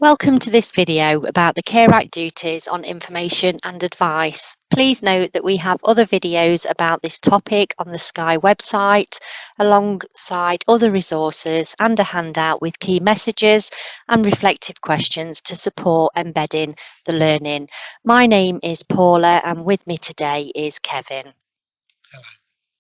Welcome to this video about the Care Act duties on information and advice. Please note that we have other videos about this topic on the Sky website, alongside other resources and a handout with key messages and reflective questions to support embedding the learning. My name is Paula and with me today is Kevin.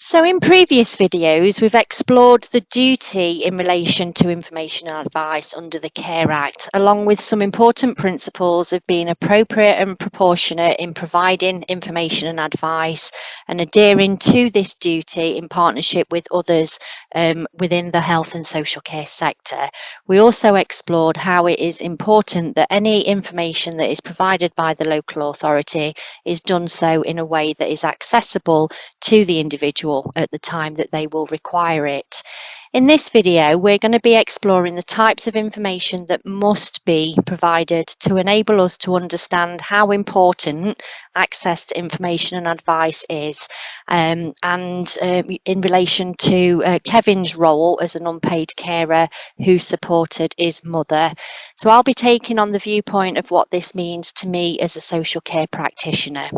So in previous videos, we've explored the duty in relation to information and advice under the Care Act, along with some important principles of being appropriate and proportionate in providing information and advice and adhering to this duty in partnership with others within the health and social care sector. We also explored how it is important that any information that is provided by the local authority is done so in a way that is accessible to the individual at the time that they will require it. In this video, we're going to be exploring the types of information that must be provided to enable us to understand how important access to information and advice is, and in relation to Kevin's role as an unpaid carer who supported his mother. So I'll be taking on the viewpoint of what this means to me as a social care practitioner.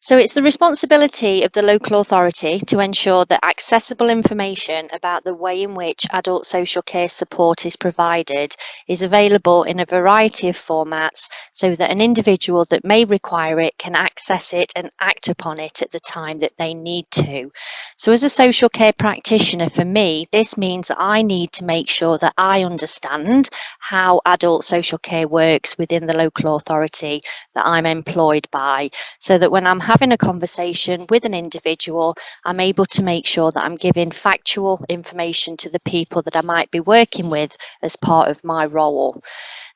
So it's the responsibility of the local authority to ensure that accessible information about the way in which adult social care support is provided is available in a variety of formats so that an individual that may require it can access it and act upon it at the time that they need to. So as a social care practitioner, for me, this means that I need to make sure that I understand how adult social care works within the local authority that I'm employed by, so that when I'm having a conversation with an individual, I'm able to make sure that I'm giving factual information to the people that I might be working with as part of my role.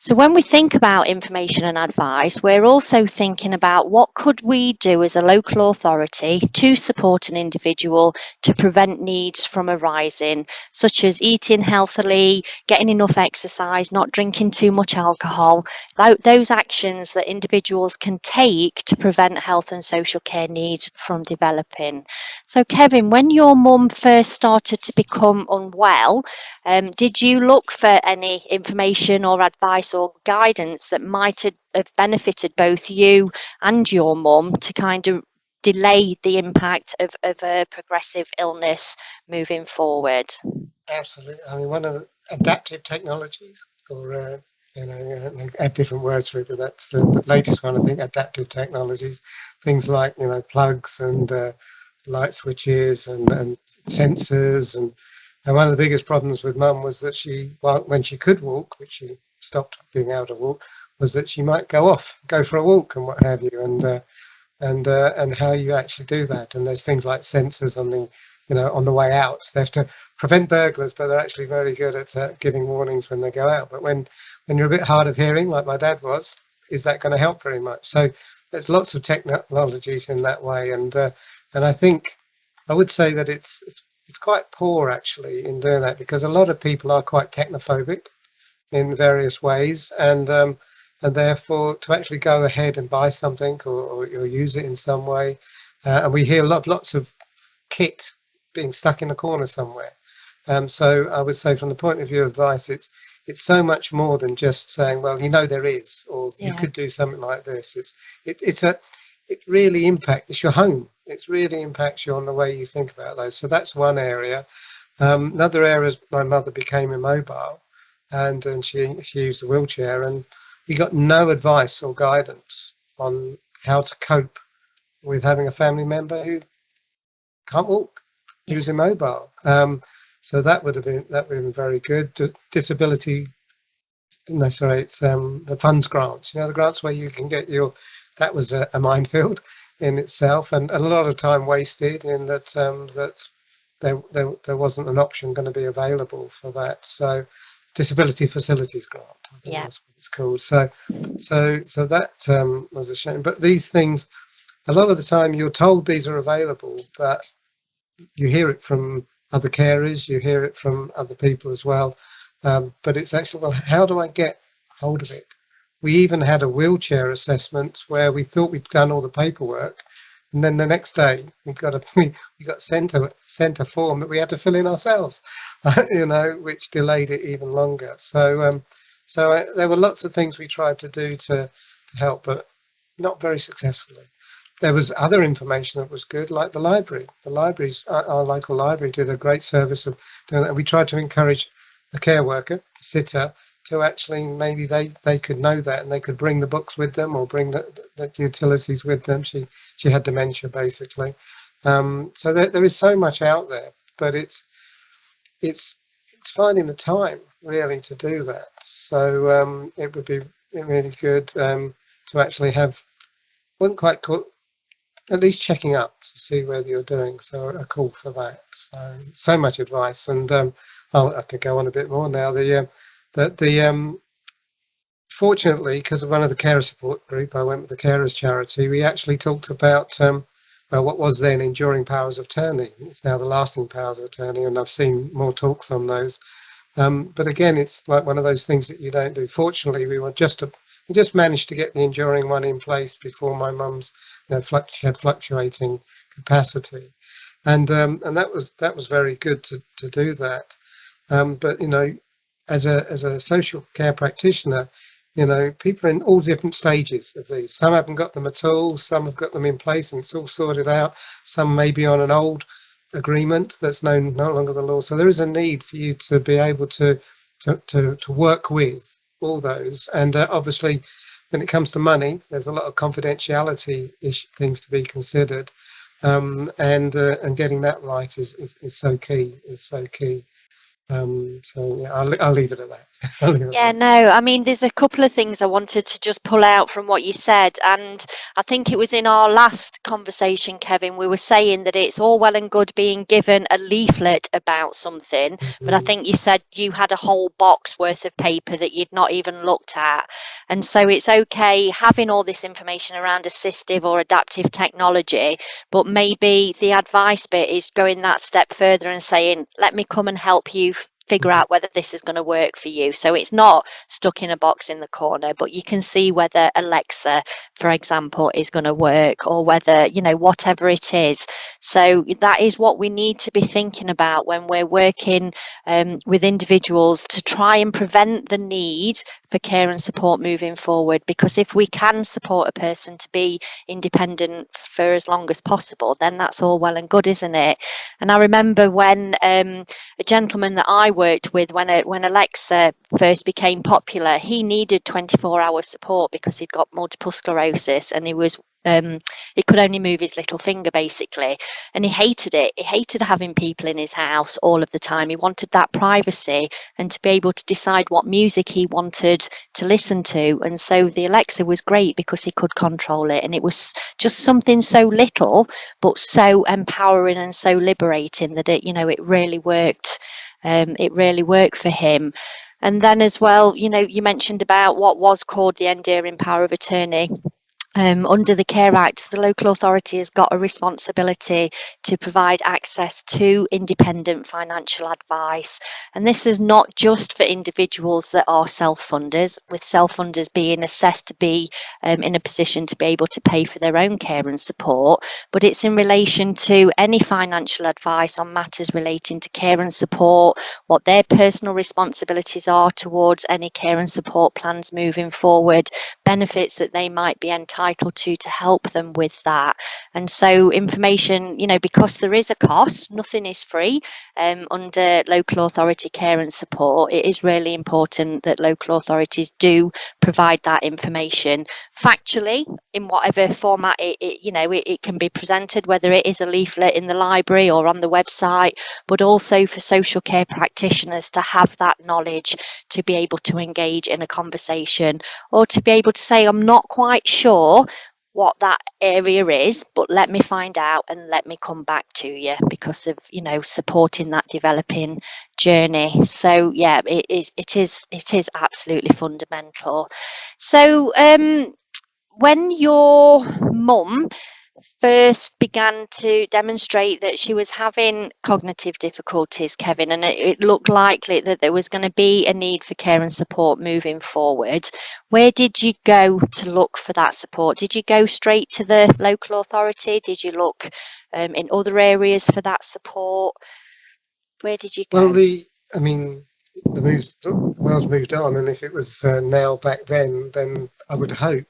So when we think about information and advice, we're also thinking about what could we do as a local authority to support an individual to prevent needs from arising, such as eating healthily, getting enough exercise, not drinking too much alcohol, those actions that individuals can take to prevent health and social care needs from developing. So Kevin, when your mum first started to become unwell, did you look for any information or advice or guidance that might have benefited both you and your mum to kind of delay the impact of a progressive illness moving forward? Absolutely. I mean, one of the adaptive technologies, or they have different words for it, but that's the latest one. I think adaptive technologies, things like plugs and light switches and sensors, and one of the biggest problems with Mum was that when she could walk, which she stopped being able to walk, was that she might go for a walk and what have you, and how you actually do that. And there's things like sensors on the way out. They have to prevent burglars, but they're actually very good at giving warnings when they go out. But when you're a bit hard of hearing, like my dad was, is that going to help very much? So there's lots of technologies in that way, and I think I would say that it's quite poor actually in doing that, because a lot of people are quite technophobic in various ways, and therefore to actually go ahead and buy something or use it in some way, and we hear lots of kit being stuck in the corner somewhere. So I would say, from the point of view of advice, it's so much more than just saying, well, there is, or you could do something like this. It really impacts. It's your home. It really impacts you on the way you think about those. So that's one area. Another area is my mother became immobile, and she used a wheelchair, and we got no advice or guidance on how to cope with having a family member who can't walk, who's immobile. So that would have been very good. Disability, no, sorry, it's the funds grants. The grants where you can get that was a minefield in itself, and a lot of time wasted in that there wasn't an option going to be available for that. So disability facilities grant, I think that's what it's called. So that was a shame. But these things, a lot of the time you're told these are available, but you hear it from other carers, you hear it from other people as well. But it's actually, well, how do I get hold of it? We even had a wheelchair assessment where we thought we'd done all the paperwork, and then the next day we got sent a form that we had to fill in ourselves, which delayed it even longer. So So there were lots of things we tried to do to help, but not very successfully. There was other information that was good, like the library. The libraries, our local library, did a great service of doing that. We tried to encourage the care worker, the sitter, to actually maybe they could know that and they could bring the books with them or bring the utilities with them. She had dementia basically. So there is so much out there, but it's finding the time really to do that. So it would be really good to actually have, wouldn't quite call, at least checking up to see whether you're doing. So a call for that. So much advice, and I could go on a bit more now. Fortunately, because of one of the carer support group, I went with the carers charity. We actually talked about what was then enduring powers of attorney. It's now the lasting powers of attorney, and I've seen more talks on those. But again, it's like one of those things that you don't do. Fortunately, we just managed to get the enduring one in place before my mum's had fluctuating capacity, and that was very good to do that. But as a social care practitioner, people are in all different stages of these. Some haven't got them at all. Some have got them in place and it's all sorted out. Some may be on an old agreement that's no longer the law. So there is a need for you to be able to work with all those. And obviously, when it comes to money, there's a lot of confidentiality things to be considered. And getting that right is so key. So yeah, I'll leave it at that. Yeah, no, I mean, there's a couple of things I wanted to just pull out from what you said. And I think it was in our last conversation, Kevin, we were saying that it's all well and good being given a leaflet about something, but I think you said you had a whole box worth of paper that you'd not even looked at. And so it's okay having all this information around assistive or adaptive technology, but maybe the advice bit is going that step further and saying, let me come and help you figure out whether this is going to work for you. So it's not stuck in a box in the corner, but you can see whether Alexa, for example, is going to work, or whether, whatever it is. So that is what we need to be thinking about when we're working with individuals to try and prevent the need for care and support moving forward. Because if we can support a person to be independent for as long as possible, then that's all well and good, isn't it? And I remember when a gentleman that I worked with, when Alexa first became popular, he needed 24-hour support because he'd got multiple sclerosis and he could only move his little finger basically, and he hated it. He hated having people in his house all of the time. He wanted that privacy and to be able to decide what music he wanted to listen to. And so the Alexa was great because he could control it, and it was just something so little but so empowering and so liberating that it really worked. It really worked for him. And then as well, you mentioned about what was called the enduring power of attorney. Under the Care Act, the local authority has got a responsibility to provide access to independent financial advice. And this is not just for individuals that are self-funders, with self-funders being assessed to be in a position to be able to pay for their own care and support, but it's in relation to any financial advice on matters relating to care and support, what their personal responsibilities are towards any care and support plans moving forward, benefits that they might be entitled to help them with that. And so information, because there is a cost, nothing is free under local authority care and support. It is really important that local authorities do provide that information factually in whatever format it can be presented, whether it is a leaflet in the library or on the website, but also for social care practitioners to have that knowledge to be able to engage in a conversation, or to be able to say, I'm not quite sure what that area is, but let me find out and let me come back to you, because of supporting that developing journey. So yeah, it is absolutely fundamental. So when your mum first began to demonstrate that she was having cognitive difficulties, Kevin, and it looked likely that there was going to be a need for care and support moving forward, where did you go to look for that support? Did you go straight to the local authority? Did you look in other areas for that support? Where did you go? Well, the world's moved on, and if it was now back then I would hope.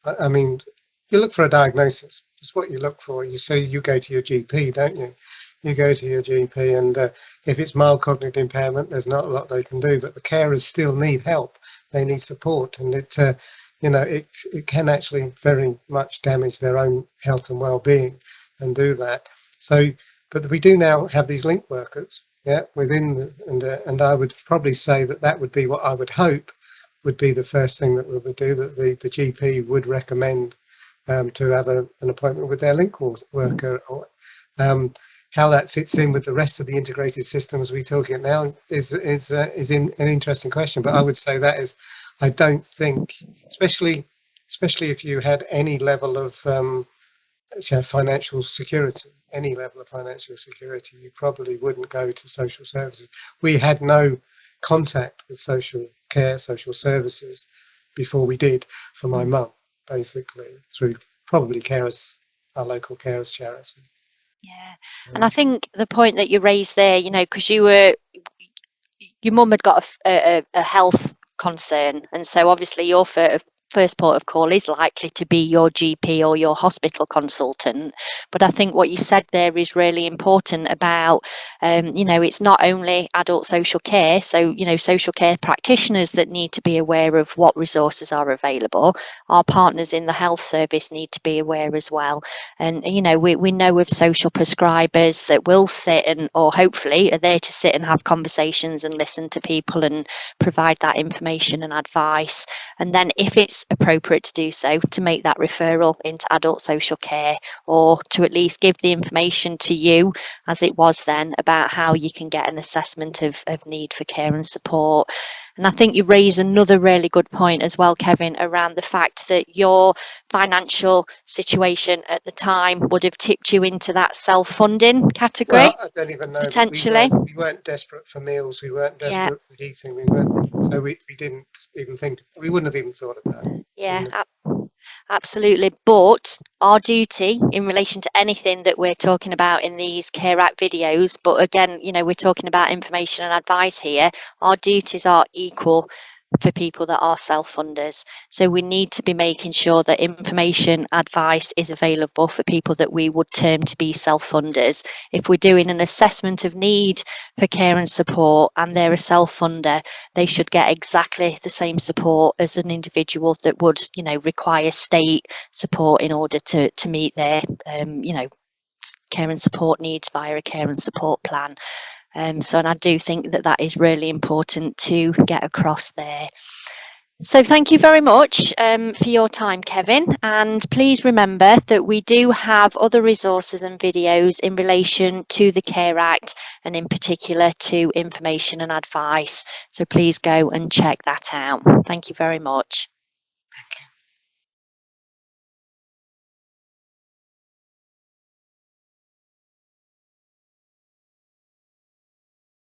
I mean, you look for a diagnosis. It's what you look for. You say you go to your GP, don't you? You go to your GP, and if it's mild cognitive impairment, there's not a lot they can do. But the carers still need help. They need support, and it can actually very much damage their own health and well-being, and do that. So, but we do now have these link workers, yeah, within and I would probably say that would be what I would hope would be the first thing that we would do, that the GP would recommend to have an appointment with their link worker. How that fits in with the rest of the integrated systems we're talking now is an interesting question. But I would say that is, I don't think, especially if you had any level of financial security, you probably wouldn't go to social services. We had no contact with social care, social services before we did for my mum, basically through probably our local carers charity. Yeah, and I think the point that you raised there, because your mum had got a health concern, and so obviously your first port of call is likely to be your GP or your hospital consultant. But I think what you said there is really important about, it's not only adult social care, so, social care practitioners that need to be aware of what resources are available. Our partners in the health service need to be aware as well. And, we know of social prescribers that will sit or hopefully are there to sit and have conversations and listen to people and provide that information and advice. And then if it's appropriate to do so, to make that referral into adult social care, or to at least give the information to you as it was then about how you can get an assessment of need for care and support. And I think you raise another really good point as well, Kevin, around the fact that your financial situation at the time would have tipped you into that self-funding category. Well, I don't even know. Potentially. We weren't desperate for meals. We weren't desperate for heating. We weren't. So we didn't even think. We wouldn't have even thought of that. Yeah, absolutely. But our duty in relation to anything that we're talking about in these Care Act videos, but again, we're talking about information and advice here, our duties are equal for people that are self-funders. So we need to be making sure that information, advice is available for people that we would term to be self-funders. If we're doing an assessment of need for care and support and they're a self-funder, they should get exactly the same support as an individual that would, require state support in order to meet their, care and support needs via a care and support plan. And I do think that is really important to get across there. So thank you very much for your time, Kevin. And please remember that we do have other resources and videos in relation to the Care Act and in particular to information and advice. So please go and check that out. Thank you very much.